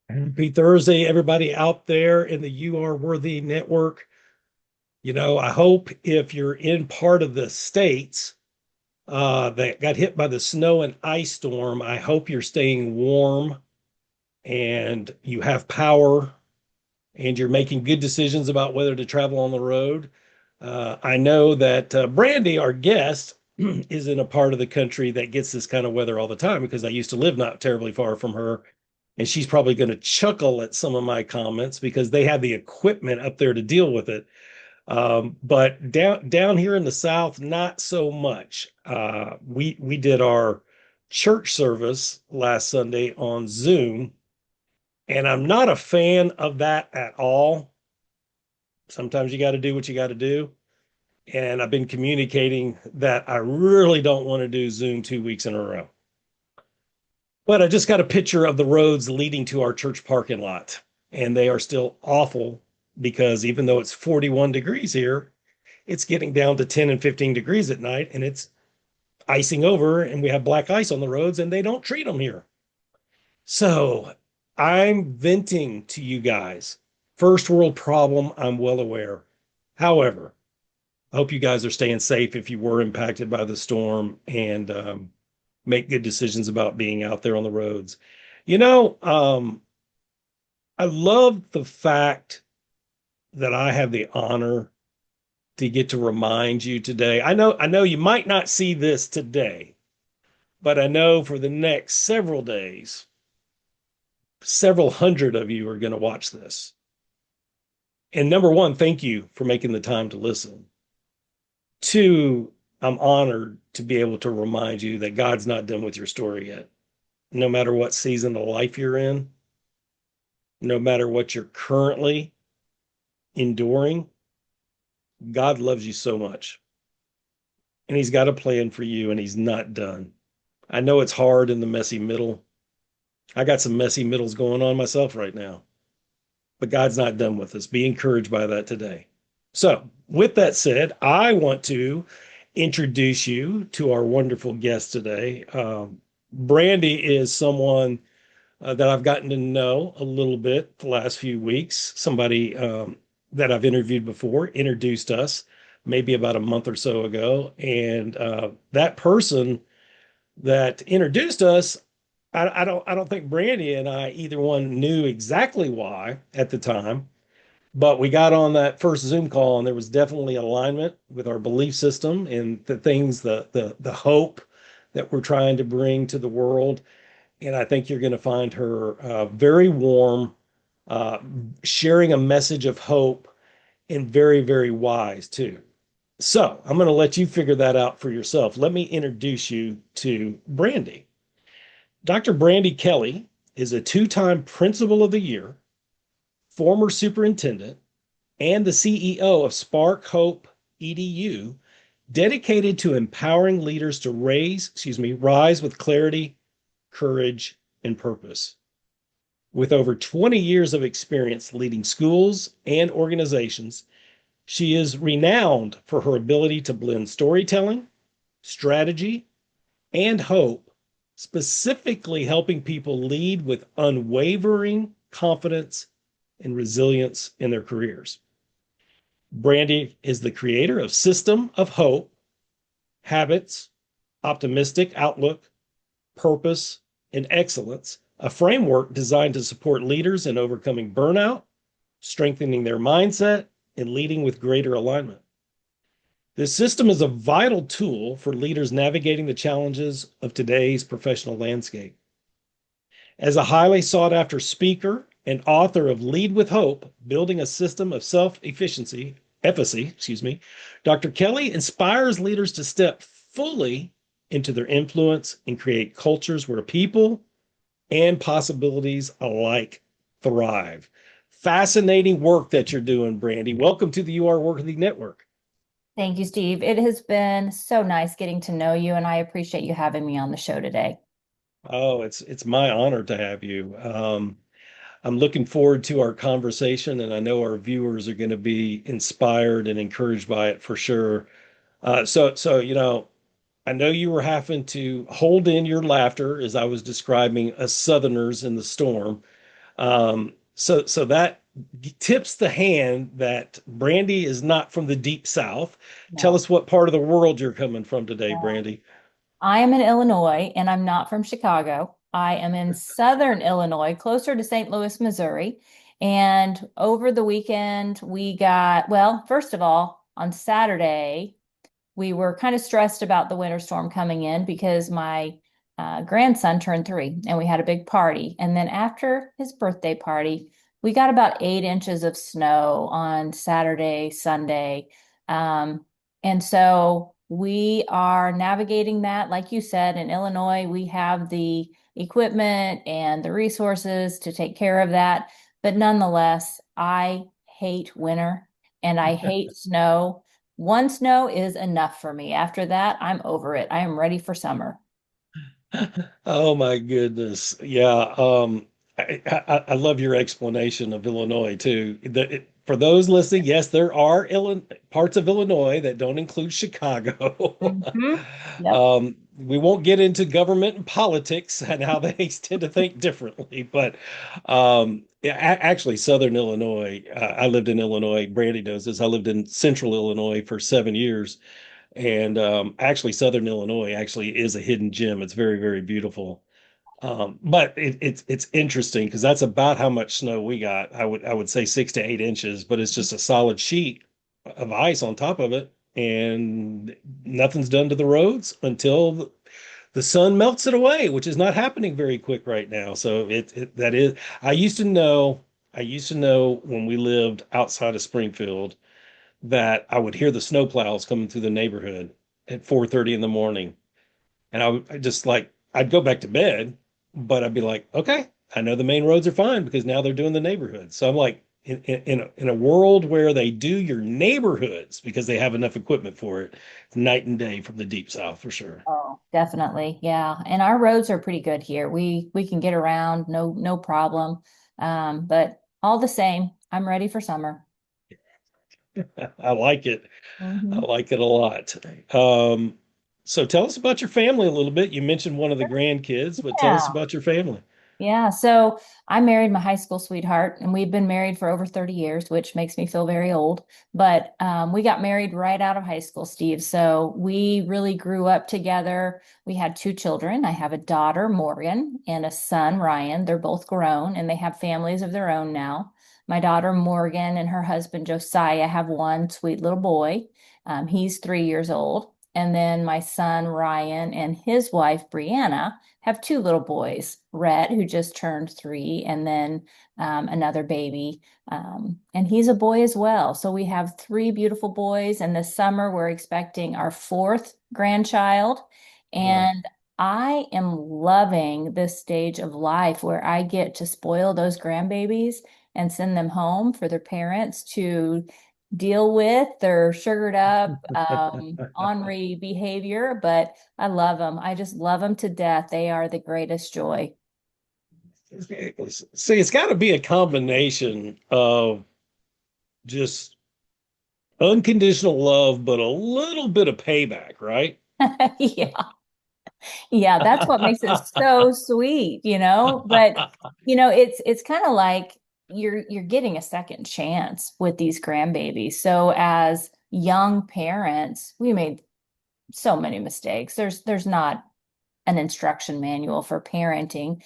Happy Thursday, everybody out there in the You Are Worthy network. I hope if you're in part of the states that got hit by the snow and ice storm, I hope you're staying warm and you have power and you're making good decisions about whether to travel on the road. I know that Brandi, our guest, is in a part of the country that gets this kind of weather all the time because I used to live not terribly far from her. And she's probably going to chuckle at some of my comments because they have the equipment up there to deal with it. But down here in the South, not so much. We did our church service last Sunday on Zoom, and I'm not a fan of that at all. Sometimes you got to do what you got to do. And I've been communicating that I really don't want to do Zoom 2 weeks in a row. But I just got a picture of the roads leading to our church parking lot, and they are still awful because even though it's 41 degrees here, it's getting down to 10 and 15 degrees at night, and it's icing over, and we have black ice on the roads, and they don't treat them here. So I'm venting to you guys. First world problem, I'm well aware. However, I hope you guys are staying safe if you were impacted by the storm and make good decisions about being out there on the roads. You know, um, I love the fact that I have the honor to get to remind you today. I know you might not see this today, but I know for the next several days, several hundred of you are going to watch this. And number one, thank you for making the time to listen. Two, I'm honored to be able to remind you that God's not done with your story yet. No matter what season of life you're in, no matter what you're currently enduring, God loves you so much. And He's got a plan for you, and He's not done. I know it's hard in the messy middle. I got some messy middles going on myself right now, but God's not done with us. Be encouraged by that today. So, with that said, I want to introduce you to our wonderful guest today. Brandi is someone that I've gotten to know a little bit the last few weeks. Somebody that I've interviewed before introduced us maybe about a month or so ago. And that person that introduced us, I don't think Brandi and I either one knew exactly why at the time, but we got on that first Zoom call and there was definitely alignment with our belief system and the things, the hope that we're trying to bring to the world. And I think you're going to find her very warm, uh, sharing a message of hope, and very, very wise too. So I'm going to let you figure that out for yourself. Let me introduce you to Brandi. Dr. Brandi Kelly is a two-time Principal of the Year, former superintendent, and the CEO of Spark H.O.P.E. EDU, dedicated to empowering leaders to rise with clarity, courage, and purpose. With over 20 years of experience leading schools and organizations, she is renowned for her ability to blend storytelling, strategy, and hope, specifically helping people lead with unwavering confidence and resilience in their careers. Brandi is the creator of System of Hope, Habits, Optimistic Outlook, Purpose, and Excellence, a framework designed to support leaders in overcoming burnout, strengthening their mindset, and leading with greater alignment. This system is a vital tool for leaders navigating the challenges of today's professional landscape. As a highly sought after speaker and author of Lead with Hope, Building a System of Efficacy, Dr. Kelly inspires leaders to step fully into their influence and create cultures where people and possibilities alike thrive. Fascinating work that you're doing, Brandi. Welcome to the You Are Worthy Network. Thank you, Steve. It has been so nice getting to know you, and I appreciate you having me on the show today. Oh, it's my honor to have you. I'm looking forward to our conversation, and I know our viewers are going to be inspired and encouraged by it for sure. So I know you were having to hold in your laughter as I was describing us Southerners in the storm. So that tips the hand that Brandi is not from the deep South. Tell No. us what part of the world you're coming from today, No. Brandi. I am in Illinois and I'm not from Chicago. I am in southern Illinois, closer to St. Louis, Missouri. And over the weekend, we got, well, first of all, on Saturday, we were kind of stressed about the winter storm coming in because my grandson turned 3 and we had a big party. And then after his birthday party, we got about 8 inches of snow on Saturday, Sunday. And so we are navigating that. Like you said, in Illinois, we have the equipment and the resources to take care of that. But nonetheless, I hate winter and I hate snow. One snow is enough for me. After that, I'm over it. I am ready for summer. Oh my goodness. Yeah. I love your explanation of Illinois too. For those listening, yes, there are parts of Illinois that don't include Chicago. Hmm. Yep. We won't get into government and politics and how they tend to think differently, but yeah, actually, Southern Illinois, I lived in Illinois. Brandy knows this. I lived in Central Illinois for 7 years. And actually, Southern Illinois actually is a hidden gem. It's very, very beautiful. But it's interesting because that's about how much snow we got. I would say 6 to 8 inches, but it's just a solid sheet of ice on top of it, and nothing's done to the roads until the sun melts it away, which is not happening very quick right now. So that is. I used to know. I used to know when we lived outside of Springfield that I would hear the snowplows coming through the neighborhood at 4:30 in the morning. And I just like I'd go back to bed, but I'd be like, okay, I know the main roads are fine because now they're doing the neighborhoods. So I'm like, in a world where they do your neighborhoods because they have enough equipment for it, it's night and day from the deep south for sure. Oh, definitely. Yeah. And our roads are pretty good here. We can get around, no problem. But all the same, I'm ready for summer. I like it. I Hmm. like it a lot. So tell us about your family a little bit. You mentioned one of the grandkids, but tell us Yeah. about your family. Yeah, so I married my high school sweetheart, and we've been married for over 30 years, which makes me feel very old. But we got married right out of high school, Steve. So we really grew up together. We had 2 children. I have a daughter, Morgan, and a son, Ryan. They're both grown, and they have families of their own now. My daughter, Morgan, and her husband, Josiah, have one sweet little boy. He's 3 years old. And then my son, Ryan, and his wife, Brianna have 2 little boys, Rhett, who just turned 3, and then another baby. And he's a boy as well. So we have 3 beautiful boys. And this summer, we're expecting our fourth grandchild. Wow. And I am loving this stage of life where I get to spoil those grandbabies and send them home for their parents to deal with their sugared up, ornery behavior, but I love them. I just love them to death. They are the greatest joy. See, it's got to be a combination of just unconditional love, but a little bit of payback, right? Yeah. Yeah, that's what makes it so sweet, you know? But it's kind of like you're getting a second chance with these grandbabies. So as young parents, we made so many mistakes. There's not an instruction manual for parenting.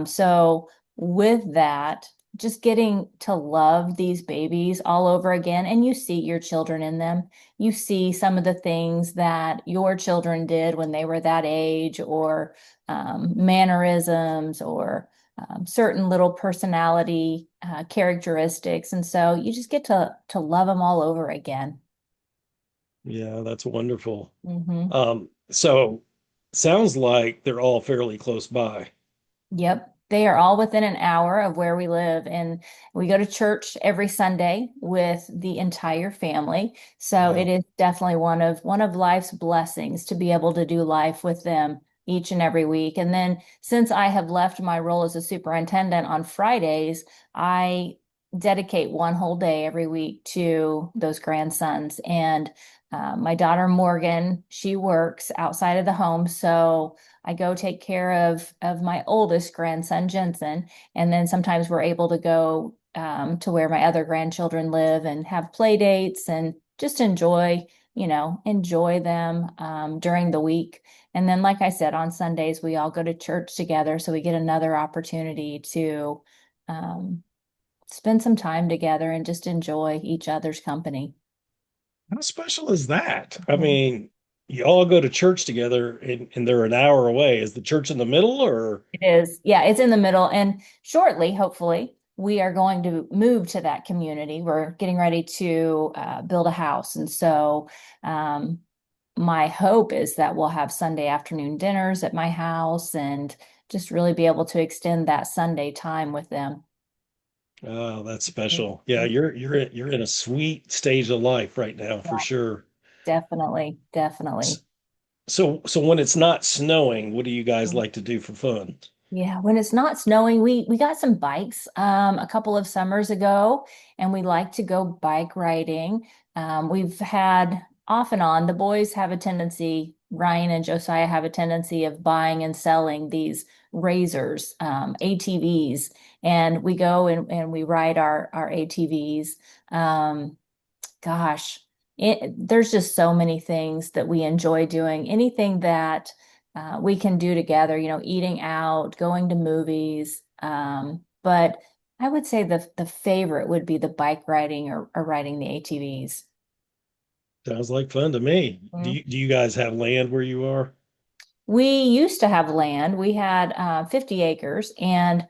So with that, just getting to love these babies all over again, and you see your children in them. You see some of the things that your children did when they were that age, or mannerisms, or certain little personality characteristics, and so you just get to love them all over again. Yeah, that's wonderful. Hmm. So sounds like they're all fairly close by. Yep. They are all within an hour of where we live. And we go to church every Sunday with the entire family. So it Wow. is definitely one of life's blessings to be able to do life with them each and every week. And then since I have left my role as a superintendent on Fridays, I dedicate one whole day every week to those grandsons. And my daughter Morgan, she works outside of the home, so I go take care of my oldest grandson Jensen, and then sometimes we're able to go to where my other grandchildren live and have play dates and just enjoy them during the week. And then, like I said, on Sundays we all go to church together, so we get another opportunity to um, spend some time together and just enjoy each other's company. How special is that? I Mhm. mean, you all go to church together and they're an hour away. Is the church in the middle or? It is. Yeah, it's in the middle. And shortly, hopefully, we are going to move to that community. We're getting ready to build a house. And so, um, my hope is that we'll have Sunday afternoon dinners at my house and just really be able to extend that Sunday time with them. Oh, that's Yeah, special. Yeah, you're in a sweet stage of life right now for yeah, sure. definitely, definitely. S- So when it's not snowing, what do you guys like to do for fun? Yeah, when it's not snowing, we got some bikes a couple of summers ago, and we like to go bike riding. We've had off and on, the boys have a tendency, Ryan and Josiah have a tendency of buying and selling these razors, ATVs, and we go and we ride our ATVs. Um, Gosh, there's just so many things that we enjoy doing. Anything that we can do together, eating out, going to movies. But I would say the favorite would be the bike riding or riding the ATVs. Sounds like fun to me. Do you guys have land where you are? We used to have land. We had 50 acres, and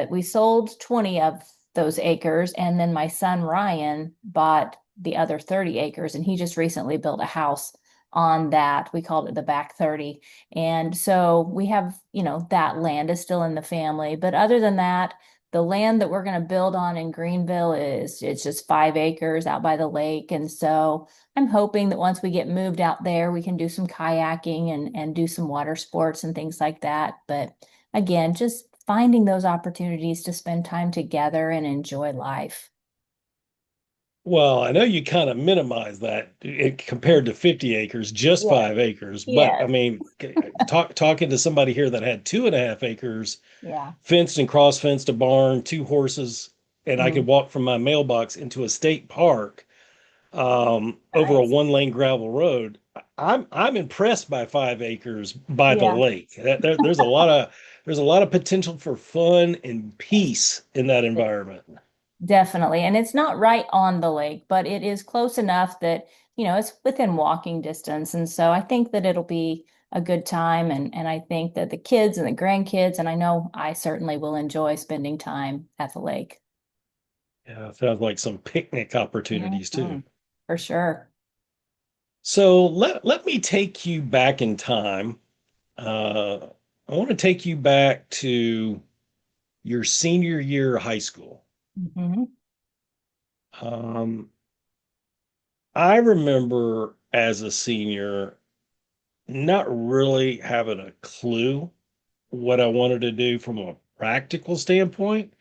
we sold 20 of those acres, and then my son Ryan bought the other 30 acres, and he just recently built a house on that. We called it the back 30. And so we have, that land is still in the family. But other than that, the land that we're going to build on in Greenville it's just 5 acres out by the lake. And so I'm hoping that once we get moved out there, we can do some kayaking and do some water sports and things like that. But again, just finding those opportunities to spend time together and enjoy life. Well, I know you kind of minimize that compared to 50 acres, just Yes, 5 acres. But I yes, mean, talking to somebody here that had 2.5 acres, yeah. fenced and cross fenced a barn, two horses, and I Mm, could walk from my mailbox into a state park over a nice. one-lane gravel road. I'm impressed by 5 acres by the Yeah, lake. There's a lot of potential for fun and peace in that environment. definitely. And it's not right on the lake, but it is close enough that, it's within walking distance. And so I think that it'll be a good time. And I think that the kids and the grandkids, and I know I certainly will enjoy spending time at the lake. Yeah, sounds like some picnic opportunities too. Mhm. For sure. So let me take you back in time. Uh, I want to take you back to your senior year of high school. Mhm. Um, I remember as a senior not really having a clue what I wanted to do from a practical standpoint.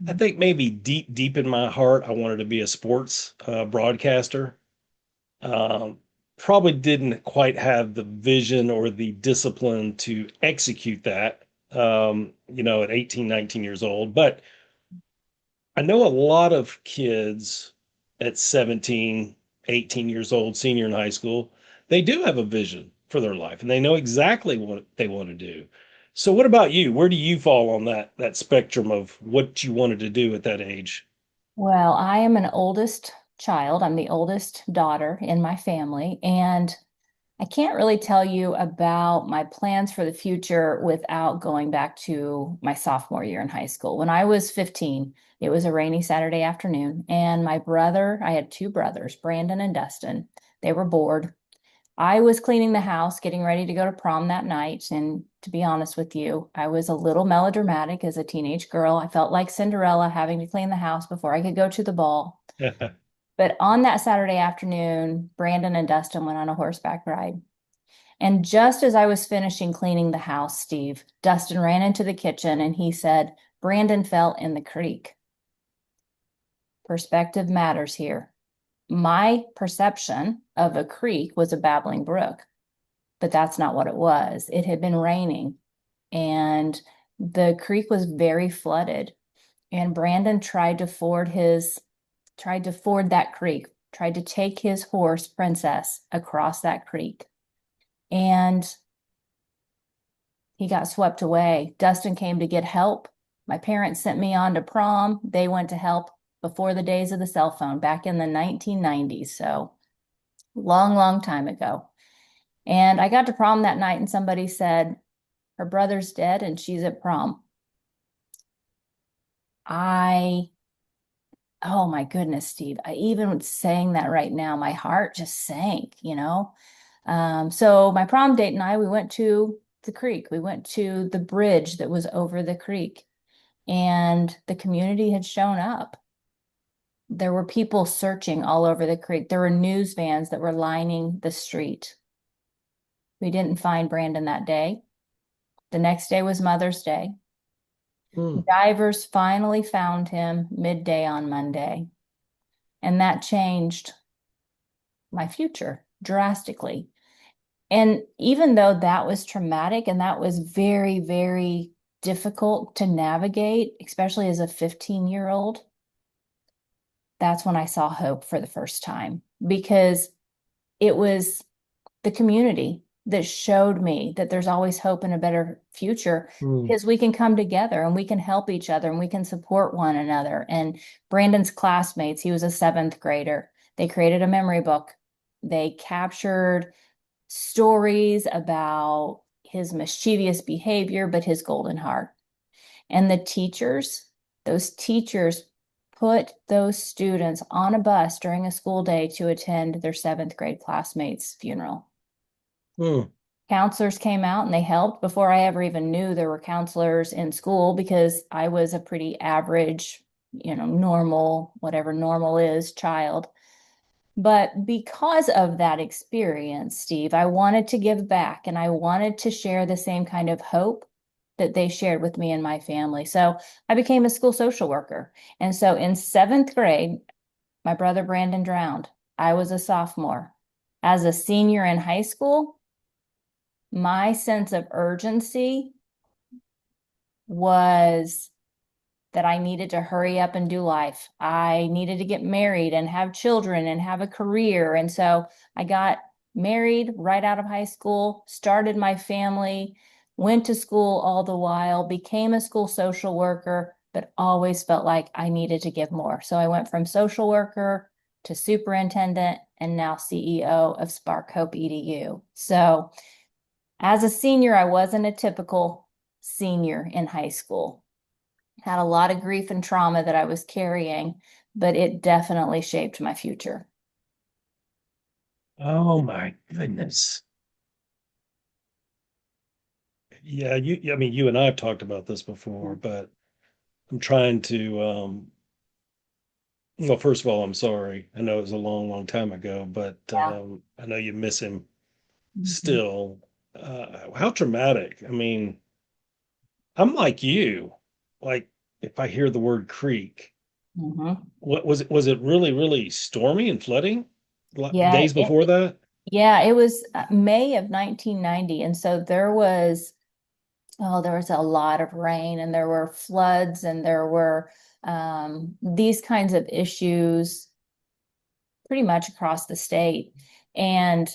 I think maybe deep in my heart, I wanted to be a sports broadcaster. Um, Probably didn't quite have the vision or the discipline to execute that, at 18, 19 years old. But I know a lot of kids at 17, 18 years old, senior in high school, they do have a vision for their life and they know exactly what they want to do. So what about you? Where do you fall on that spectrum of what you wanted to do at that age? Well, I am an oldest child. I'm the oldest daughter in my family, and I can't really tell you about my plans for the future without going back to my sophomore year in high school. When I was 15, it was a rainy Saturday afternoon, and I had two brothers, Brandon and Dustin. They were bored. I was cleaning the house, getting ready to go to prom that night. And to be honest with you, I was a little melodramatic as a teenage girl. I felt like Cinderella having to clean the house before I could go to the ball. But on that Saturday afternoon, Brandon and Dustin went on a horseback ride. And just as I was finishing cleaning the house, Steve, Dustin ran into the kitchen and he said, Brandon fell in the creek. perspective matters here. My perception of a creek was a babbling brook, but that's not what it was. It had been raining and the creek was very flooded. And Brandon tried to ford that creek, tried to take his horse, Princess, across that creek. And he got swept away. Dustin came to get help. My parents sent me on to prom. They went to help before the days of the cell phone back in the 1990s. So long, long time ago. And I got to prom that night and somebody said, her brother's dead and she's at prom. I, oh my goodness, Steve, I even saying that right now, my heart just sank, you know? So my prom date and I, we went to the creek. We went to the bridge that was over the creek and the community had shown up. There were people searching all over the creek. There were news vans that were lining the street. We didn't find Brandon that day. The next day was Mother's Day. Hmm. Divers finally found him midday on Monday, and that changed my future drastically. And even though that was traumatic and that was very, very difficult to navigate, especially as a 15-year-old, that's when I saw hope for the first time because it was the community that showed me that there's always hope and a better future Hmm. because we can come together and we can help each other and we can support one another. And Brandon's classmates, he was a seventh grader. They created a memory book. They captured stories about his mischievous behavior, but his golden heart. And those teachers put those students on a bus during a school day to attend their seventh grade classmates' funeral. Hmm. Counselors came out and they helped before I ever even knew there were counselors in school because I was a pretty average, normal, whatever normal is, child. But because of that experience, Steve, I wanted to give back and I wanted to share the same kind of hope that they shared with me and my family. So I became a school social worker. And so in seventh grade, my brother Brandon drowned. I was a sophomore. As a senior in high school, my sense of urgency was that I needed to hurry up and do life. I needed to get married and have children and have a career. And so I got married right out of high school, started my family, went to school all the while, became a school social worker, but always felt like I needed to give more. So I went from social worker to superintendent and now CEO of Spark H.O.P.E EDU. So as a senior, I wasn't a typical senior in high school. Had a lot of grief and trauma that I was carrying, but it definitely shaped my future. Oh my goodness. Yeah, I mean, you and I have talked about this before, but I'm trying to, well, first of all, I'm sorry. I know it was a long, long time ago, but Yeah. I know you miss him Mhm. still. How traumatic. I mean, I'm like you. Like, if I hear the word creek, Mhm. what was it? Was it really, really stormy and flooding Yeah, days before that? it was May of 1990, and so there was a lot of rain, and there were floods, and there were these kinds of issues pretty much across the state. And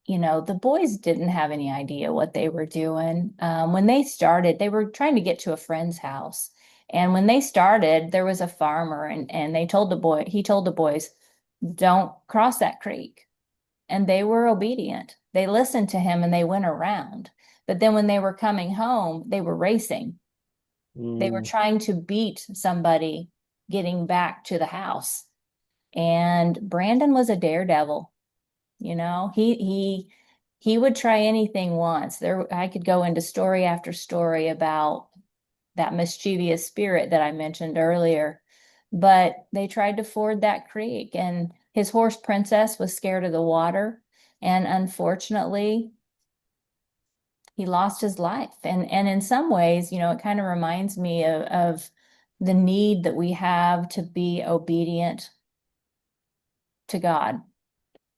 the boys didn't have any idea what they were doing. When they started, they were trying to get to a friend's house. And when they started, there was a farmer and he told the boys, don't cross that creek. And they were obedient. They listened to him and they went around. But then when they were coming home, they were racing. They were Mm, trying to beat somebody getting back to the house. And Brandon was a daredevil. He would try anything once. I could go into story after story about that mischievous spirit that I mentioned earlier. But they tried to ford that creek, and his horse Princess was scared of the water, and unfortunately, he lost his life. And in some ways, it kind of reminds me of the need that we have to be obedient to God.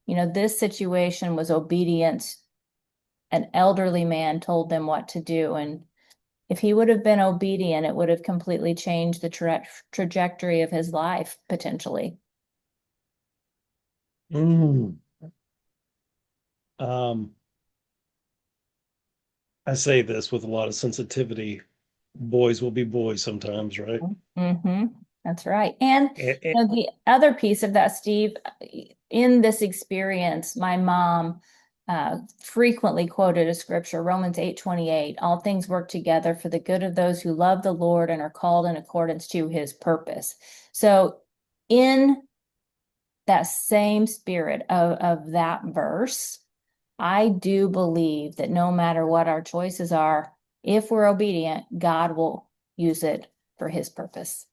This situation was obedience. An elderly man told them what to do. And if he would have been obedient, it would have completely changed the trajectory of his life, potentially. Mm. Um, I say this with a lot of sensitivity. Boys will be boys sometimes, right? Mm-hmm. That's right. And And, the other piece of that, Steve, in this experience, my mom frequently quoted a scripture, Romans 8:28, all things work together for the good of those who love the Lord and are called in accordance to his purpose. So in that same spirit of that verse, I do believe that no matter what our choices are, if we're obedient, God will use it for his purpose.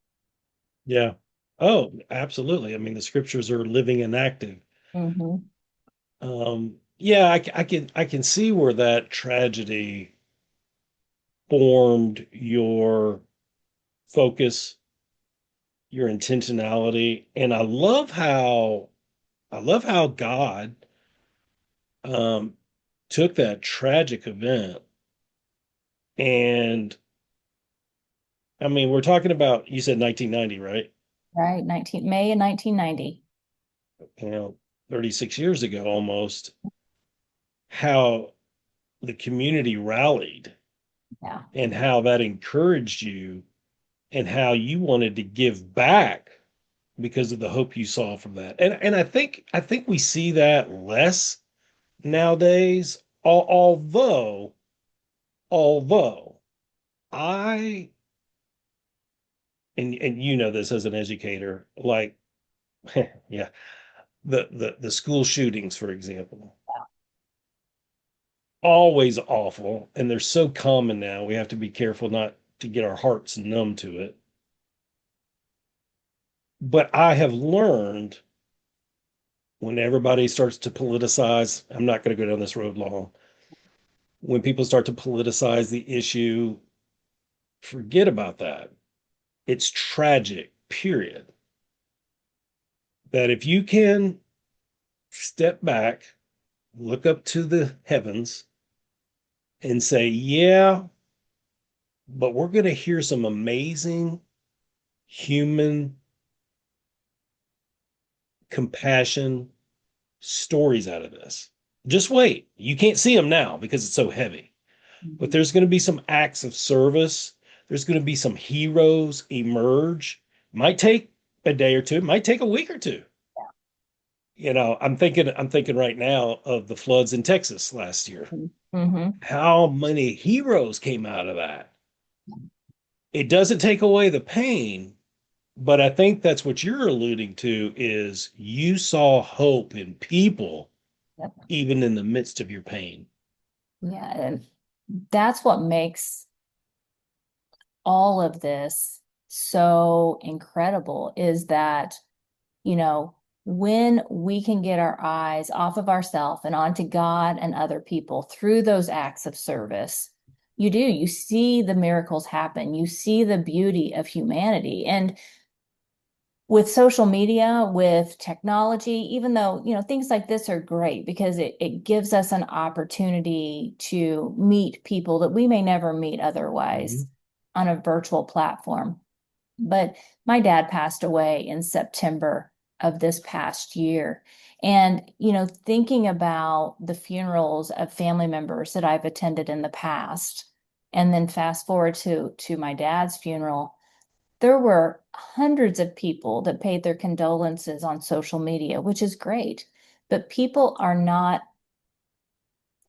yeah. Oh, absolutely. I mean, the scriptures are living and active. Mm-hmm. Yeah, I can see where that tragedy formed your focus, your intentionality, and I love how God um took that tragic event. And I mean, we're talking about, you said 1990, right? Right, May of 1990. You know, 36 years ago almost, how the community rallied Yeah. and how that encouraged you and how you wanted to give back because of the hope you saw from that. And I think we see that less nowadays. Although I and you know this as an educator, like yeah, the school shootings, for example, always awful, and they're so common now. We have to be careful not to get our hearts numb to it. But I have learned when everybody starts to politicize, I'm not going to go down this road long. When people start to politicize the issue, forget about that. It's tragic, period. That if you can step back, look up to the heavens, and say, yeah, but we're going to hear some amazing human compassion stories out of this. Just wait. You can't see them now because it's so heavy, but Mhm. there's going to be some acts of service. There's going to be some heroes emerge. Might take a day or two, it might take a week or two. I'm thinking right now of the floods in Texas last year. Mm-hmm. How many heroes came out of that? It doesn't take away the pain, but I think that's what you're alluding to is you saw hope in people Yep. even in the midst of your pain. Yeah, and that's what makes all of this so incredible is that, you know, when we can get our eyes off of ourselves and onto God and other people through those acts of service, you see the miracles happen. You see the beauty of humanity. And with social media, with technology, even though, things like this are great because it gives us an opportunity to meet people that we may never meet otherwise Mhm. on a virtual platform. But my dad passed away in September of this past year. And, thinking about the funerals of family members that I've attended in the past, and then fast forward to my dad's funeral, there were hundreds of people that paid their condolences on social media, which is great. But people are not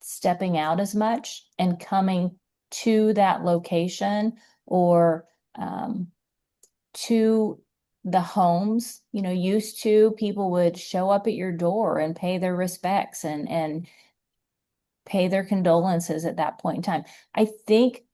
stepping out as much and coming to that location or to the homes. Used to people would show up at your door and pay their respects and pay their condolences at that point in time. I think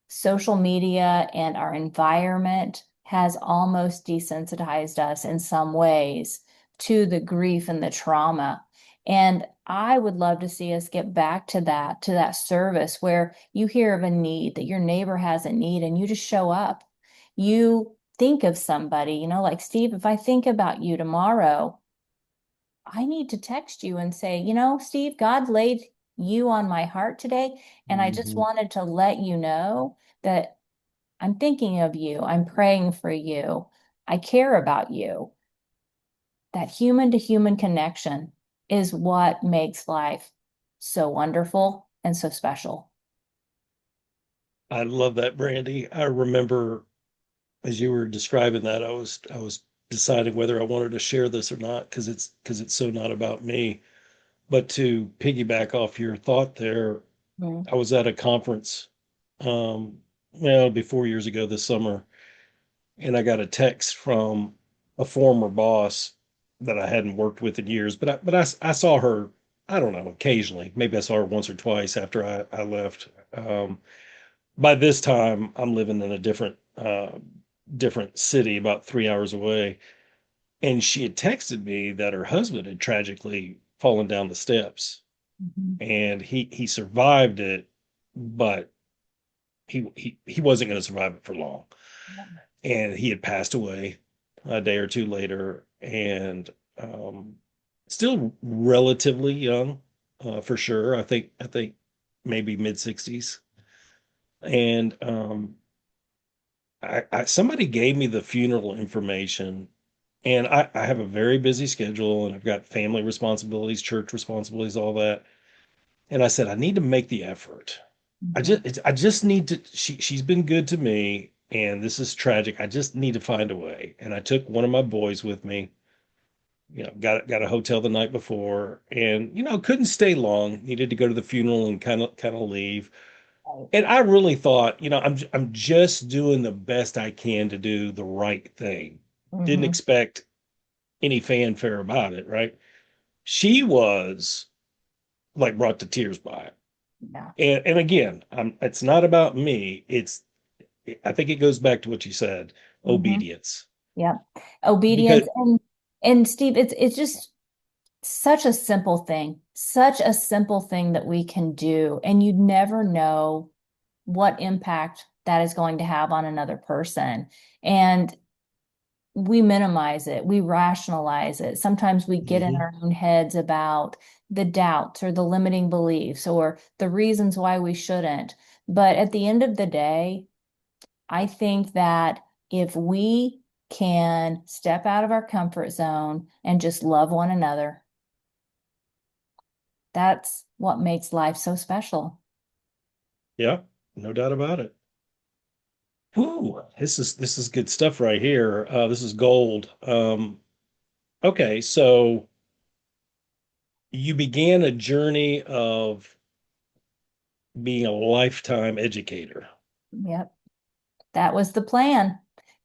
social media and our environment has almost desensitized us in some ways to the grief and the trauma. And I would love to see us get back to that service where you hear of a need, that your neighbor has a need, and you just show up. you think of somebody, like Steve, if I think about you tomorrow, I need to text you and say, Steve, God laid you on my heart today. And I just Mhm. wanted to let you know that I'm thinking of you. I'm praying for you. I care about you. That human to human connection is what makes life so wonderful and so special. I love that, Brandy. I remember as you were describing that, I was deciding whether I wanted to share this or not because it's so not about me. But to piggyback off your thought there, Mm-hmm. I was at a conference, well, it'll be 4 years ago this summer, and I got a text from a former boss that I hadn't worked with in years, but I saw her, I don't know, occasionally. Maybe I saw her once or twice after I left. By this time, I'm living in a different city, about 3 hours away, and she had texted me that her husband had tragically fallen down the steps, and he survived it, but he wasn't going to survive it for long, and he had passed away a day or two later, and um, still relatively young, for sure. I think maybe mid 60s, and somebody gave me the funeral information, and I have a very busy schedule, and I've got family responsibilities, church responsibilities, all that. And I said, I need to make the effort. Mm-hmm. I just need to. She's been good to me, and this is tragic. I just need to find a way. And I took one of my boys with me. Got a hotel the night before, and couldn't stay long. Needed to go to the funeral and kind of leave. Right. And I really thought, I'm just doing the best I can to do the right thing. Didn't Mm-hmm. expect any fanfare about it, right? She was like brought to tears by it. Yeah. And again, it's not about me. I think it goes back to what you said, Mm-hmm. obedience. Yeah. Obedience Because and Steve, it's just such a simple thing, such a simple thing that we can do, and you never know what impact that is going to have on another person. And we minimize it, we rationalize it. Sometimes we get in Mhm. our own heads about the doubts or the limiting beliefs or the reasons why we shouldn't. But at the end of the day, I think that if we can step out of our comfort zone and just love one another, that's what makes life so special. Yeah, no doubt about it. Ooh, this is good stuff right here. This is gold. Okay, so you began a journey of being a lifetime educator. Yep. That was the plan.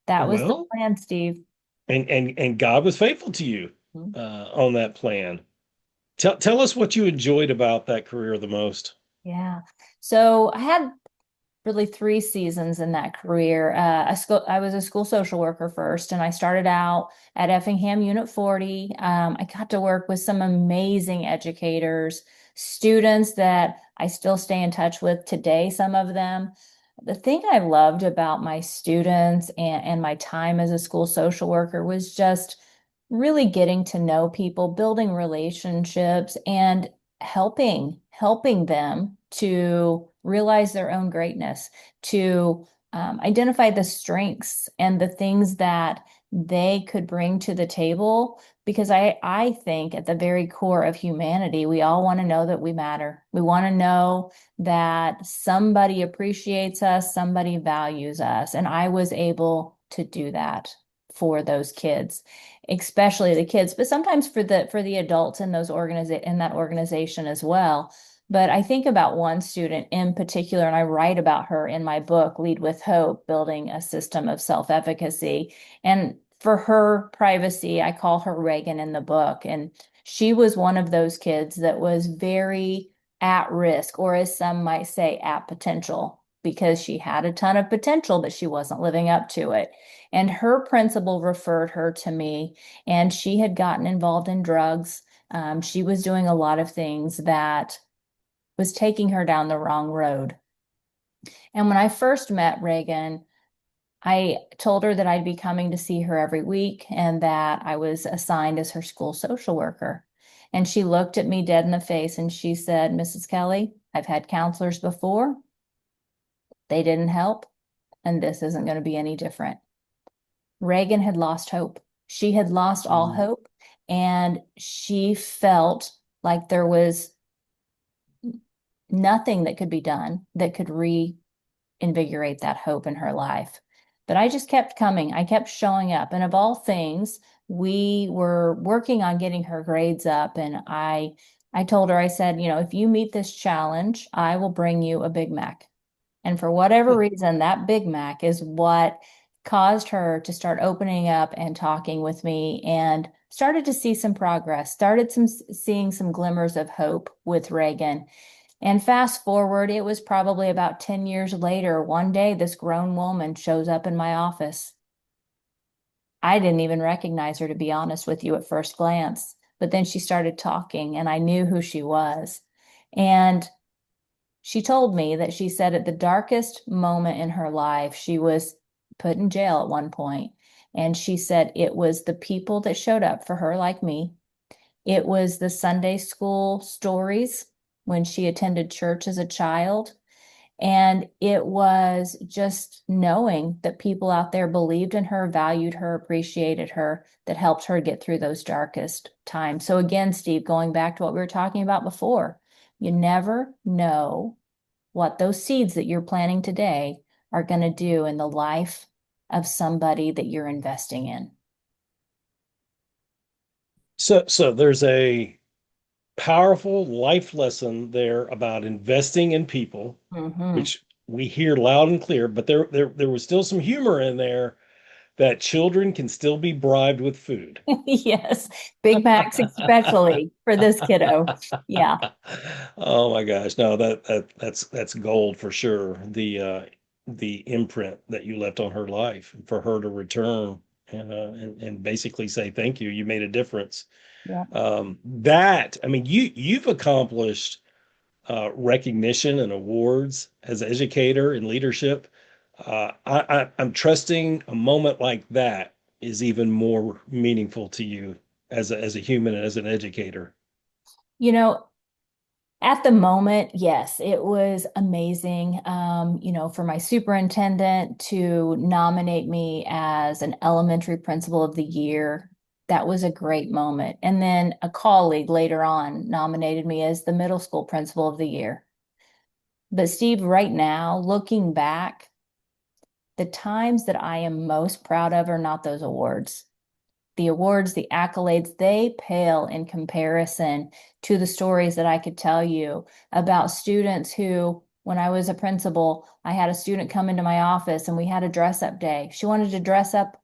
That was the Well, plan, Steve. and God was faithful to you on that plan. Tell us what you enjoyed about that career the most. Yeah. So I had really 3 seasons in that career. I was a school social worker first, and I started out at Effingham Unit 40. I got to work with some amazing educators, students that I still stay in touch with today, some of them. The thing I loved about my students and my time as a school social worker was just really getting to know people, building relationships, and helping them to realize their own greatness, to identify the strengths and the things that they could bring to the table. Because I think at the very core of humanity, we all want to know that we matter. We want to know that somebody appreciates us, somebody values us. And I was able to do that for those kids, especially the kids, but sometimes for the adults in in that organization as well. But I think about one student in particular, and I write about her in my book, Lead with Hope, Building a System of Self-Efficacy. And for her privacy, I call her Reagan in the book. And she was one of those kids that was very at risk, or as some might say, at potential, because she had a ton of potential, but she wasn't living up to it. And her principal referred her to me, and she had gotten involved in drugs. She was doing a lot of things that was taking her down the wrong road. And when I first met Reagan, I told her that I'd be coming to see her every week and that I was assigned as her school social worker. And she looked at me dead in the face and she said, Mrs. Kelly, I've had counselors before. They didn't help, and this isn't going to be any different. Reagan had lost hope. She had lost all Mm. hope, and she felt like there was nothing that could be done that could reinvigorate that hope in her life. But I just kept coming. I kept showing up. And of all things, we were working on getting her grades up. And I told her, I said, if you meet this challenge, I will bring you a Big Mac. And for whatever reason, that Big Mac is what caused her to start opening up and talking with me and started to see some progress, started seeing some glimmers of hope with Reagan. And fast forward, it was probably about 10 years later, one day this grown woman shows up in my office. I didn't even recognize her, to be honest with you, at first glance. But then she started talking, and I knew who she was. And she told me that she said at the darkest moment in her life, she was put in jail at one point. And she said it was the people that showed up for her, like me. It was the Sunday school stories when she attended church as a child. And it was just knowing that people out there believed in her, valued her, appreciated her, that helped her get through those darkest times. So, again, Steve, going back to what we were talking about before, you never know what those seeds that you're planting today are going to do in the life of somebody that you're investing in. So there's a powerful life lesson there about investing in people, Mm-hmm. which we hear loud and clear, but there was still some humor in there that children can still be bribed with food. Yes, Big Macs especially for this kiddo. Yeah, Oh my gosh, no, that's gold for sure. The imprint that you left on her life for her to return and basically say thank you. You made a difference. yeah. That I mean, you've accomplished recognition and awards as an educator in leadership. I'm trusting a moment like that is even more meaningful to you as a human and as an educator. You know, at the moment, yes, it was amazing. For my superintendent to nominate me as an elementary principal of the year, that was a great moment. And then a colleague later on nominated me as the middle school principal of the year. But Steve, right now, looking back, the times that I am most proud of are not those awards. The awards, the accolades, they pale in comparison to the stories that I could tell you about students who, when I was a principal, I had a student come into my office and we had a dress up day. She wanted to dress up,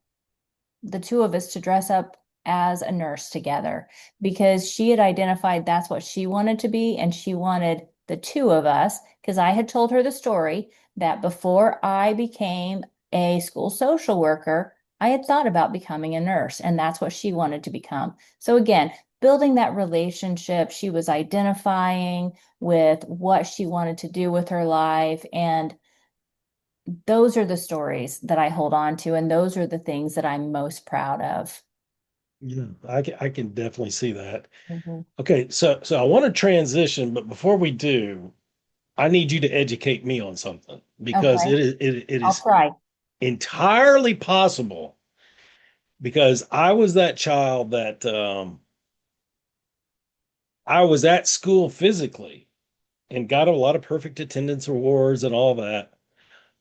the two of us to dress up as a nurse together because she had identified that's what she wanted to be. And she wanted the two of us, because I had told her the story that before I became a school social worker, I had thought about becoming a nurse, and that's what she wanted to become. So, again, building that relationship, she was identifying with what she wanted to do with her life. And those are the stories that I hold on to, and those are the things that I'm most proud of. Yeah, I can definitely see that. Mhm. Okay, so I want to transition, but before we do, I need you to educate me on something because Okay, it I'll is try. entirely possible because I was that child that I was at school physically and got a lot of perfect attendance awards and all that,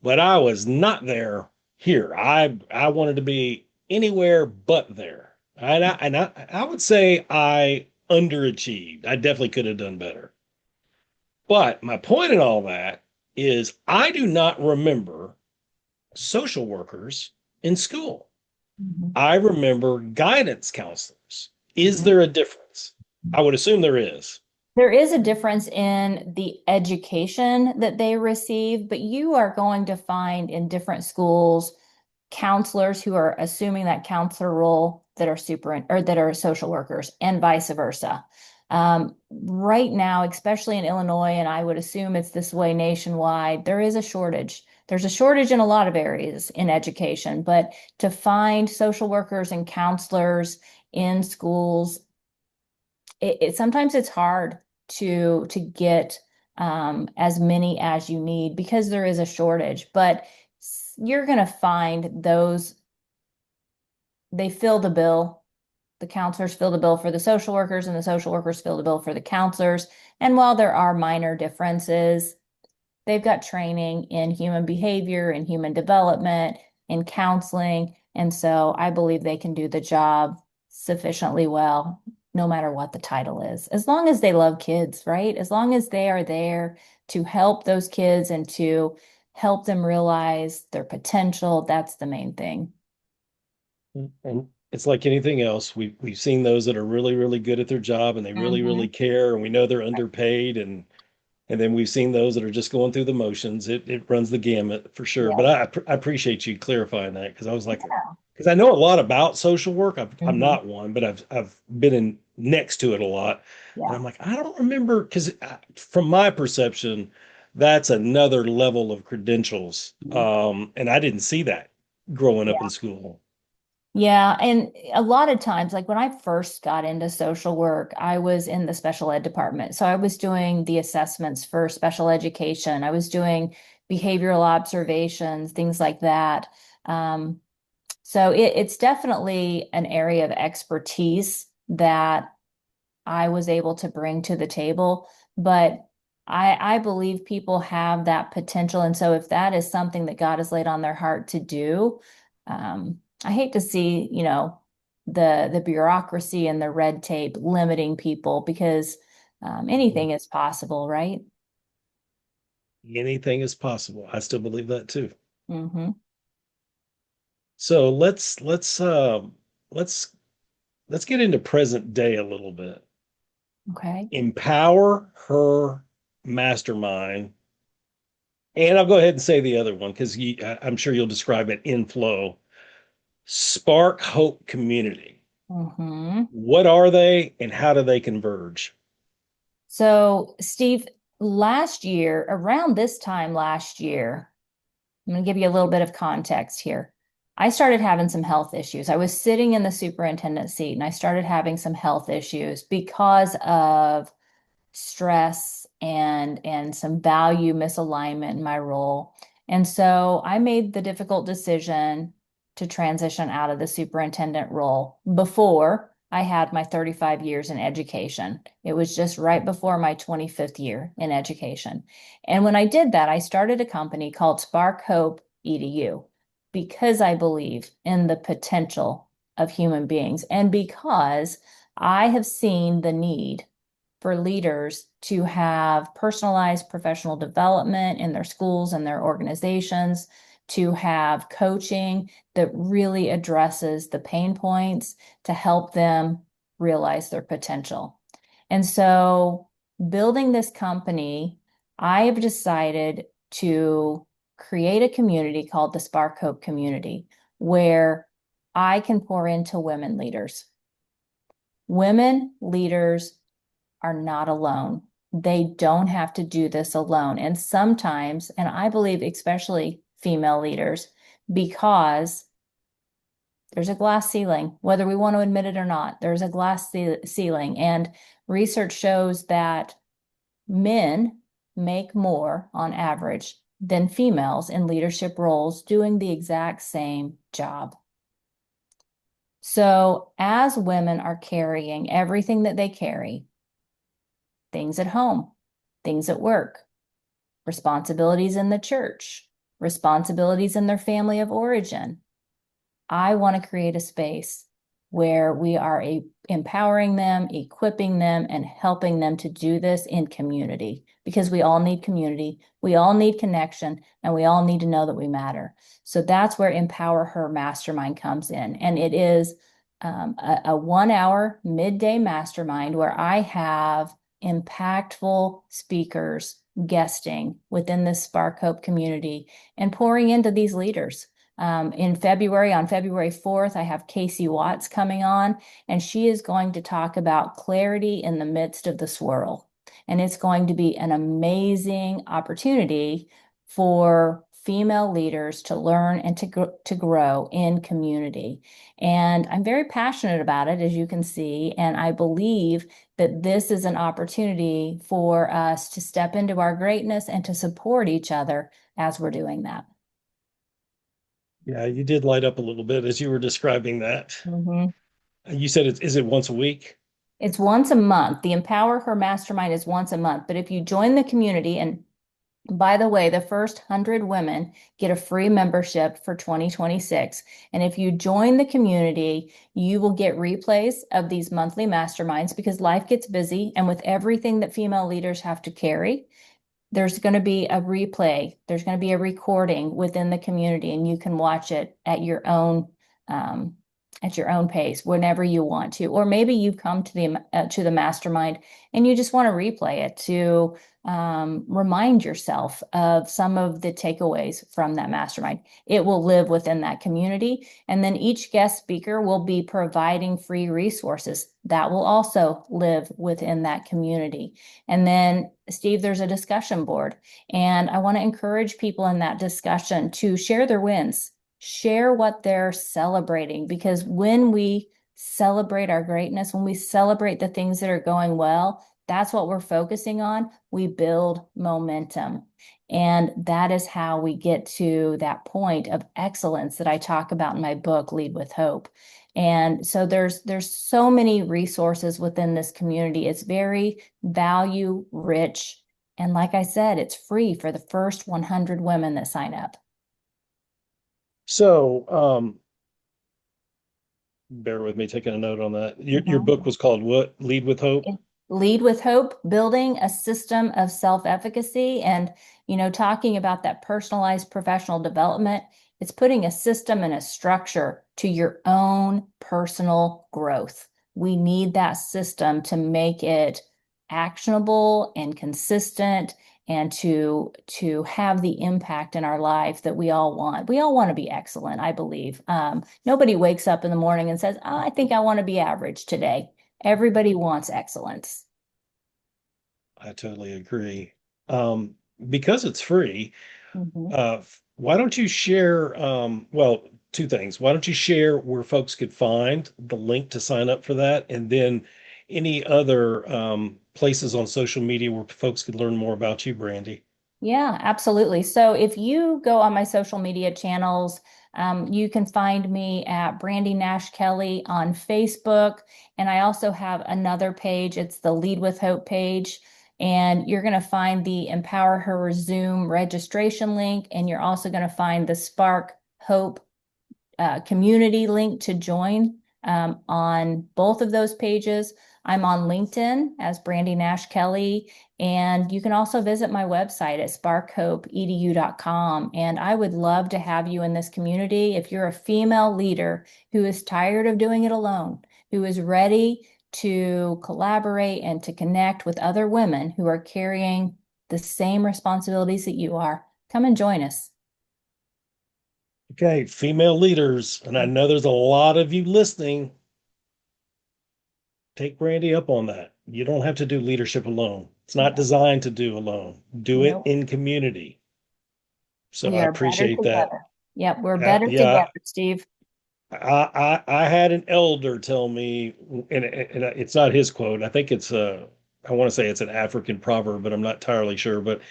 but I was not there here. I wanted to be anywhere but there. And I would say I underachieved. I definitely could have done better. But my point in all that is I do not remember social workers in school. Mhm. I remember guidance counselors. Is Mhm. there a difference? I would assume there is. There is a difference in the education that they receive, but you are going to find in different schools counselors who are assuming that counselor role that are super or that are social workers and vice versa. Right now, especially in Illinois, and I would assume it's this way nationwide, there is a shortage. There's a shortage in a lot of areas in education, but to find social workers and counselors in schools, sometimes it's hard to get as many as you need because there is a shortage. But you're going to find those, they fill the bill. The counselors fill the bill for the social workers, and the social workers fill the bill for the counselors. And while there are minor differences, they've got training in human behavior and human development, in counseling. And so I believe they can do the job sufficiently well, no matter what the title is, as long as they love kids, right? As long as they are there to help those kids and to help them realize their potential, that's the main thing. And it's like anything else. We've seen those that are really, really good at their job and they really, really Mhm. care, and we know they're underpaid, and then we've seen those that are just going through the motions. It runs the gamut for sure. But Yeah. I appreciate you clarifying that, because I was like, Yeah. because I know a lot about social work. I'm Mhm. not one, but I've been in next to it a lot, and Yeah. I'm like, I don't remember, because from my perception, that's another level of credentials. Mhm. And I didn't see that growing up Yeah. in school. Yeah, and a lot of times, like when I first got into social work, I was in the special ed department. So I was doing the assessments for special education. I was doing behavioral observations, things like that. Um, so it's definitely an area of expertise that I was able to bring to the table. But I believe people have that potential. And so if that is something that God has laid on their heart to do, I hate to see, the bureaucracy and the red tape limiting people because anything is possible, right? Anything is possible. I still believe that too. Hmm. So let's let's get into present day a little bit. Okay. Empower her mastermind. And I'll go ahead and say the other one, because I'm sure you'll describe it in flow. Spark Hope Community. Hmm. What are they and how do they converge? So, Steve, last year, around this time last year, I'm going to give you a little bit of context here. I started having some health issues. I was sitting in the superintendent seat and I started having some health issues because of stress and some value misalignment in my role. And so I made the difficult decision to transition out of the superintendent role before I had my 35 years in education. It was just right before my 25th year in education. And when I did that, I started a company called Spark Hope EDU because I believe in the potential of human beings and because I have seen the need for leaders to have personalized professional development in their schools and their organizations, to have coaching that really addresses the pain points to help them realize their potential. And so, building this company, I have decided to create a community called the Spark Hope community where I can pour into women leaders. Women leaders are not alone. They don't have to do this alone. And sometimes, and I believe especially female leaders, because there's a glass ceiling, whether we want to admit it or not, there's a glass ceiling. And research shows that men make more on average than females in leadership roles doing the exact same job. So, as women are carrying everything that they carry, things at home, things at work, responsibilities in the church, responsibilities in their family of origin. I want to create a space where we are empowering them, equipping them, and helping them to do this in community because we all need community, we all need connection, and we all need to know that we matter. So that's where Empower Her Mastermind comes in. And it is a 1 hour midday mastermind where I have impactful speakers guesting within this Spark Hope community and pouring into these leaders. In February, on February 4th, I have Casey Watts coming on, and she is going to talk about clarity in the midst of the swirl. And it's going to be an amazing opportunity for female leaders to learn and to grow in community. And I'm very passionate about it, as you can see. And I believe that this is an opportunity for us to step into our greatness and to support each other as we're doing that. Yeah, you did light up a little bit as you were describing that. Mhm. You said is it once a week? It's once a month. The Empower Her Mastermind is once a month. But if you join the community, and by the way, the first 100 women get a free membership for 2026. And if you join the community, you will get replays of these monthly masterminds because life gets busy. And with everything that female leaders have to carry, there's going to be a replay. There's going to be a recording within the community, and you can watch it um, at your own pace whenever you want to. Or maybe you've come to the mastermind and you just want to replay it to remind yourself of some of the takeaways from that mastermind. It will live within that community, and then each guest speaker will be providing free resources that will also live within that community. And then, Steve, there's a discussion board. And I want to encourage people in that discussion to share their wins, share what they're celebrating. Because when we celebrate our greatness, when we celebrate the things that are going well, that's what we're focusing on. We build momentum. And that is how we get to that point of excellence that I talk about in my book, Lead with Hope. And so there's so many resources within this community. It's very value rich. And like I said, it's free for the first 100 women that sign up. So, bear with me taking a note on that. Your book Mhm. was called what? Lead with Hope? Lead with Hope, building a system of self-efficacy. And, talking about that personalized professional development, it's putting a system and a structure to your own personal growth. We need that system to make it actionable and consistent and to have the impact in our life that we all want. We all want to be excellent, I believe. Nobody wakes up in the morning and says, "Oh, I think I want to be average today." Everybody wants excellence. I totally agree. Um, because it's free, Mhm. why don't you share, well, two things. Why don't you share where folks could find the link to sign up for that? And then any other places on social media where folks could learn more about you, Brandi? Yeah, absolutely. So if you go on my social media channels, you can find me at Brandi Nash-Kelly on Facebook. And I also have another page. It's the Lead with Hope page. And you're going to find the Empower Her Zoom registration link. And you're also going to find the Spark Hope community link to join on both of those pages. I'm on LinkedIn as Brandi Nash-Kelly, and you can also visit my website at sparkhopeedu.com. And I would love to have you in this community. If you're a female leader who is tired of doing it alone, who is ready to collaborate and to connect with other women who are carrying the same responsibilities that you are, come and join us. Okay, female leaders, and I know there's a lot of you listening. Take Brandi up on that. You don't have to do leadership alone. It's not Yeah. designed to do alone. Do it Nope. in community. So We I are better appreciate that. together. Yep, we're better Yeah, together, Steve. I had an elder tell me, and it's not his quote. I think it's I want to say it's an African proverb, but I'm not entirely sure. But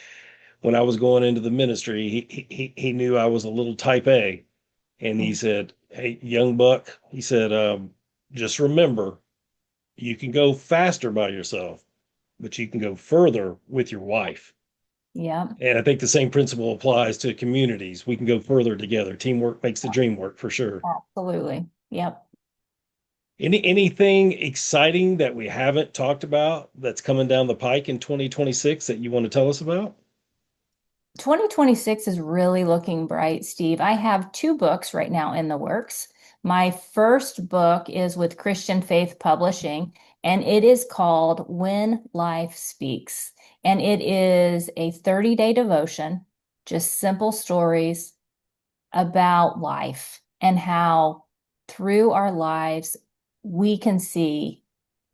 when I was going into the ministry, he knew I was a little type A, and he said, "Hey, young buck," he said, "just remember, you can go faster by yourself, but you can go further with your wife." Yep, And I think the same principle applies to communities. We can go further together. Teamwork makes the dream work for sure. absolutely. Yep. Anything exciting that we haven't talked about that's coming down the pike in 2026 that you want to tell us about? 2026 is really looking bright, Steve. I have two books right now in the works. My first book is with Christian Faith Publishing, and it is called When Life Speaks. And it is a 30-day devotion, just simple stories about life and how through our lives we can see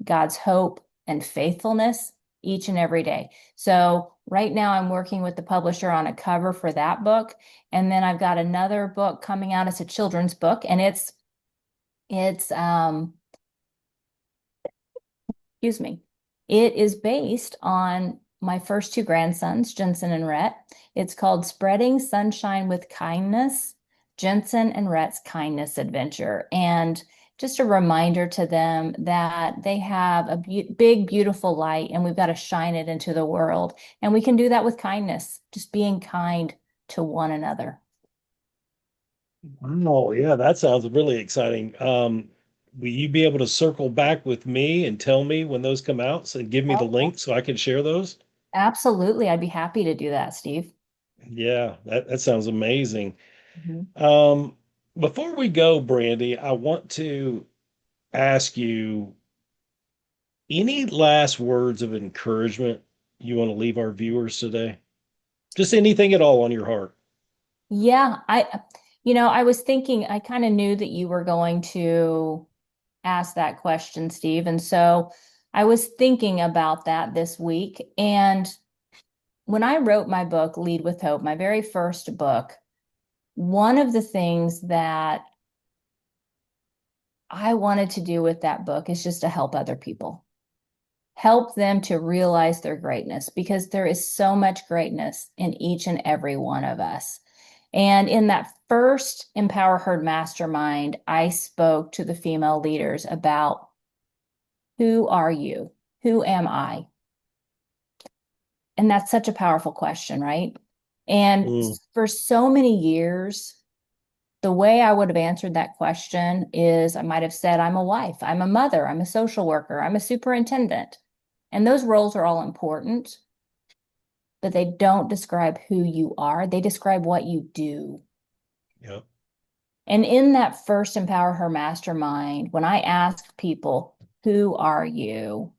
God's hope and faithfulness each and every day. So Right now, I'm working with the publisher on a cover for that book. And then I've got another book coming out as a children's book, and it's excuse me. It is based on my first two grandsons, Jensen and Rhett. It's called Spreading Sunshine with Kindness, Jensen and Rhett's Kindness Adventure. And just a reminder to them that they have a big, beautiful light, and we've got to shine it into the world. And we can do that with kindness, just being kind to one another. Oh, yeah, that sounds really exciting. Will you be able to circle back with me and tell me when those come out and give me the Oh, link so I can share those? absolutely. I'd be happy to do that, Steve. Yeah, that sounds amazing. Mhm. Um, Before we go, Brandy, I want to ask you any last words of encouragement you want to leave our viewers today? Just anything at all on your heart. Yeah, I was thinking, I kind of knew that you were going to ask that question, Steve. And so I was thinking about that this week. And when I wrote my book, Lead with Hope, my very first book, one of the things that I wanted to do with that book is just to help other people, help them to realize their greatness, because there is so much greatness in each and every one of us. And in that first Empower Herd Mastermind, I spoke to the female leaders about, who are you? Who am I? And that's such a powerful question, right? And Mm, for so many years, the way I would have answered that question is I might have said, I'm a wife, I'm a mother, I'm a social worker, I'm a superintendent. And those roles are all important, but they don't describe who you are. They describe what you do. yeah. And in that first Empower Her Mastermind, when I asked people, who are you?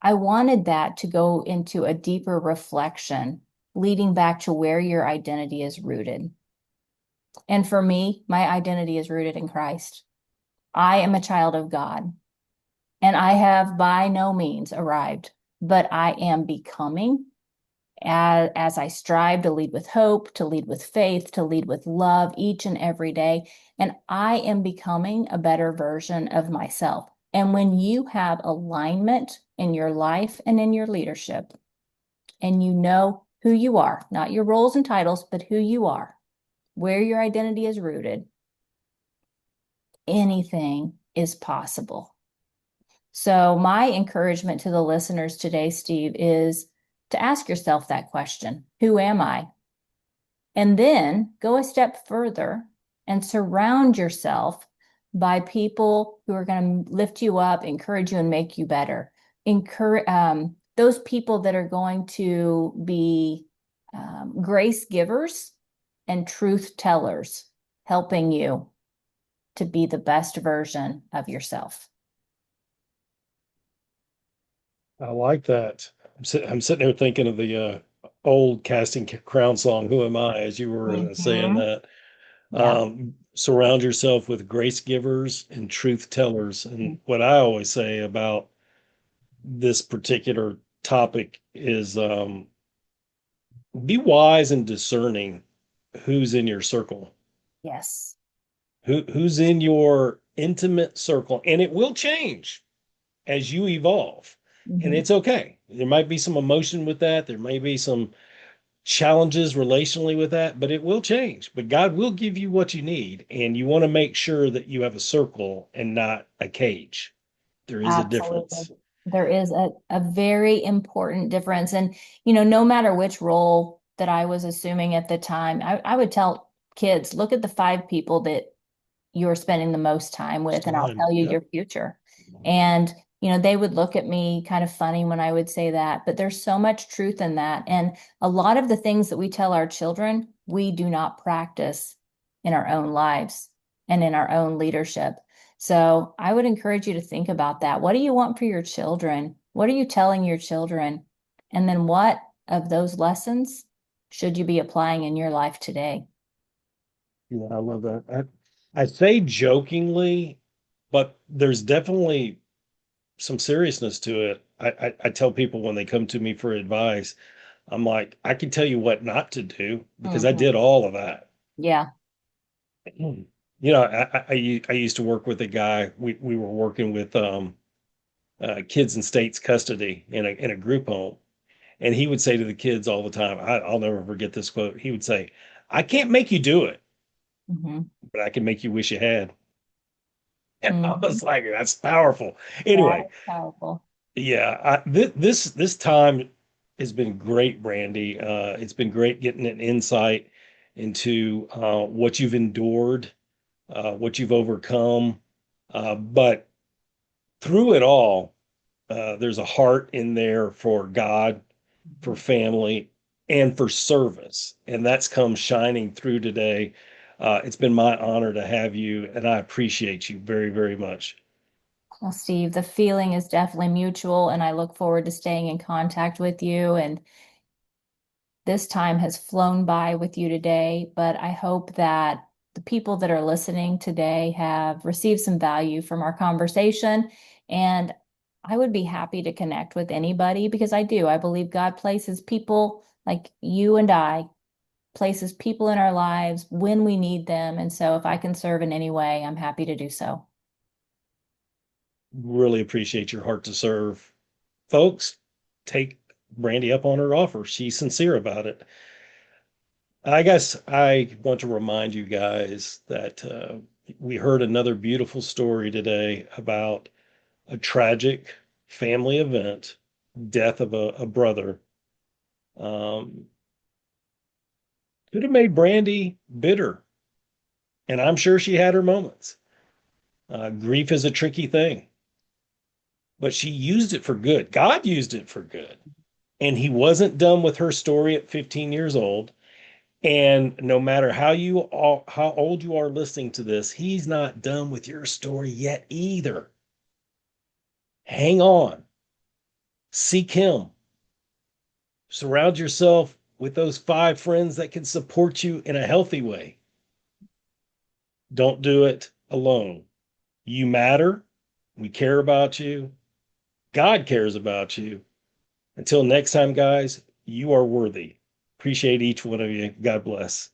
I wanted that to go into a deeper reflection, leading back to where your identity is rooted. And for me, my identity is rooted in Christ. I am a child of God, and I have by no means arrived, but I am becoming, as I strive to lead with hope, to lead with faith, to lead with love each and every day. And I am becoming a better version of myself. And when you have alignment in your life and in your leadership, and you know who you are, not your roles and titles, but who you are, where your identity is rooted, anything is possible. So, my encouragement to the listeners today, Steve, is to ask yourself that question: who am I? And then go a step further and surround yourself by people who are going to lift you up, encourage you, and make you better. Encourage those people that are going to be grace givers and truth tellers, helping you to be the best version of yourself. I like that. I'm sitting here thinking of the old Crown song, "Who Am I?" As you were saying Mhm. that. Yeah. Surround yourself with grace givers and truth tellers. And what I always say about this particular topic is be wise and discerning who's in your circle, Yes. who's in your intimate circle, and it will change as you evolve. And Mhm. it's okay. There might be some emotion with that. There may be some challenges relationally with that, but it will change. But God will give you what you need. And you want to make sure that you have a circle and not a cage. There is a Absolutely. difference. There is a very important difference. And, no matter which role that I was assuming at the time, I would tell kids, look at the five people that you're spending the most time It's with, and I'll time. tell you your Yep. future. And, they would look at me kind of funny when I would say that, but there's so much truth in that. And a lot of the things that we tell our children, we do not practice in our own lives and in our own leadership. So I would encourage you to think about that. What do you want for your children? What are you telling your children? And then what of those lessons should you be applying in your life today? Yeah, I love that. I say jokingly, but there's definitely some seriousness to it. I tell people when they come to me for advice, I'm like, I can tell you what not to do because I Mhm. did all of that. Yeah. I used to work with a guy. We were working with kids in state's custody in a group home, and he would say to the kids all the time, I'll never forget this quote. He would say, "I can't make you do it, Hmm. but I can make you wish you had." And I Hmm. was like, "That's powerful." That Anyway, is powerful. yeah, this time has been great, Brandy. It's been great getting an insight into what you've endured, what you've overcome, but through it all, there's a heart in there for God, for Mhm. family, and for service, and that's come shining through today. It's been my honor to have you, and I appreciate you very, very much. Well, Steve, the feeling is definitely mutual, and I look forward to staying in contact with you. And this time has flown by with you today, but I hope that the people that are listening today have received some value from our conversation. And I would be happy to connect with anybody because I do. I believe God places people like you and I, places people in our lives when we need them. And so if I can serve in any way, I'm happy to do so. Really appreciate your heart to serve. Folks, take Brandy up on her offer. She's sincere about it. I guess I want to remind you guys that we heard another beautiful story today about a tragic family event, death of a brother. Um, could have made Brandy bitter, and I'm sure she had her moments. Grief is a tricky thing, but she used it for good. God used it for good, and He wasn't done with her story at 15 years old. And no matter how old you are listening to this, He's not done with your story yet either. Hang on, seek Him, surround yourself with those 5 friends that can support you in a healthy way. Don't do it alone. You matter. We care about you. God cares about you. Until next time, guys, you are worthy. Appreciate each one of you. God bless.